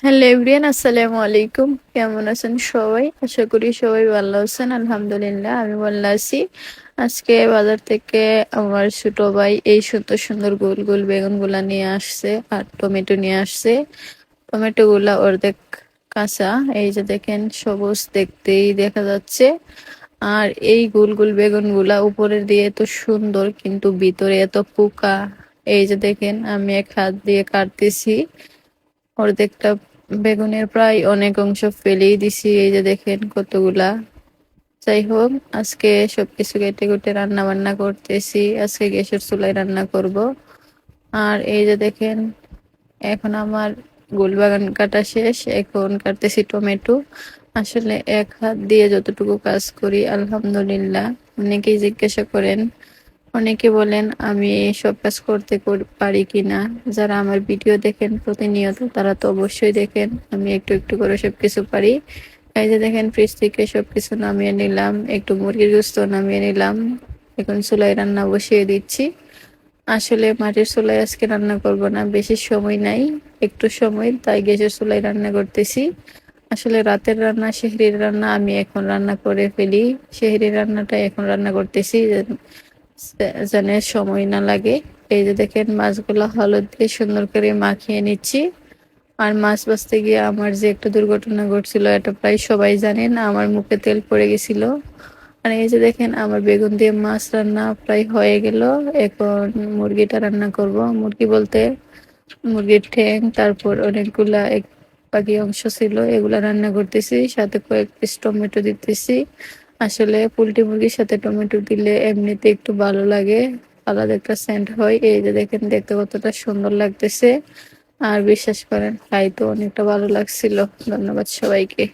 Hello everyone, আসসালামু আলাইকুম। কেমন আছেন সবাই? আশা করি সবাই ভালো আছেন। আলহামদুলিল্লাহ আমি ভালো আছি। আজকে বাজার থেকে আমার ছোট ভাই এই সুন্দর সুন্দর গোল গোল বেগুনগুলা নিয়ে আসছে আর টমেটো নিয়ে আসছে। টমেটো গুলা অর্ধেক কাঁচা, এই যে দেখেন সবুজ দেখতেই দেখা যাচ্ছে। আর এই গোল গোল বেগুন গুলা উপরের দিয়ে এত সুন্দর, কিন্তু ভিতরে এত পোকা। এই যে দেখেন আমি এক হাত দিয়ে কাটতেছি, অর্ধেকটা বেগুনের প্রায় অনেক অংশ ফেলেই দিছি। এই যে দেখেন কতগুলা। যাই হোক, আজকে সবকিছু কেটে কুটে রান্না বান্না করতেছি। আজকে গ্যাসের চুলায় রান্না করব। আর এই যে দেখেন, এখন আমার গোল বাগান কাটা শেষ, এখন কাটতেছি টমেটো। আসলে এক হাত দিয়ে যতটুকু কাজ করি আলহামদুলিল্লাহ। অনেকেই জিজ্ঞাসা করেন, অনেকে বলেন আমি সব কাজ করতে পারি কিনা। যারা আমার ভিডিও দেখেন প্রতিনিয়ত তারা তো অবশ্যই দেখেন আমি একটু একটু করে সবকিছু পারি। এই যে দেখেন, ফ্রিজ থেকে সবকিছু নামিয়ে নিলাম, একটু মুরগির গোস্ত নামিয়ে নিলাম। এখন চুলায় রান্না বসিয়ে দিচ্ছি। আসলে মাটির চুলায় আজকে রান্না করব না, বেশি সময় নাই, একটু সময়, তাই গ্যাসের চুলায় রান্না করতেছি। আসলে রাতের রান্না, সেহরির রান্না আমি এখন রান্না করে ফেলি। সেহরির রান্নাটা এখন রান্না করতেছি যেন সময় না লাগে। এই যে দেখেন, মাছগুলো হলুদ দিয়ে সুন্দর করে মাখিয়ে নিচ্ছি। আর মাছ ভাজতে গিয়ে আমার যে একটা দুর্ঘটনা ঘটছিল, এটা প্রায় সবাই জানেন, আমার মুখে তেল পড়ে গেছিল। আর এই যে দেখেন, আমার বেগুন দিয়ে মাছ রান্না প্রায় হয়ে গেল। এখন মুরগিটা রান্না করব। মুরগি বলতে মুরগির ঠ্যাং, তারপর অনেকগুলা বাকি অংশ ছিল, এগুলা রান্না করতেছি। সাথে কয়েক পিস টমেটো দিতেছি। আসলে পোল্ট্রি মুরগির সাথে টমেটো দিলে এমনিতে একটু ভালো লাগে, আলাদা একটা সেন্ট হয়। এই যে দেখেন, দেখতে কতটা সুন্দর লাগতেছে। আর বিশ্বাস করেন, খাইতে অনেকটা ভালো লাগছিল। ধন্যবাদ সবাইকে।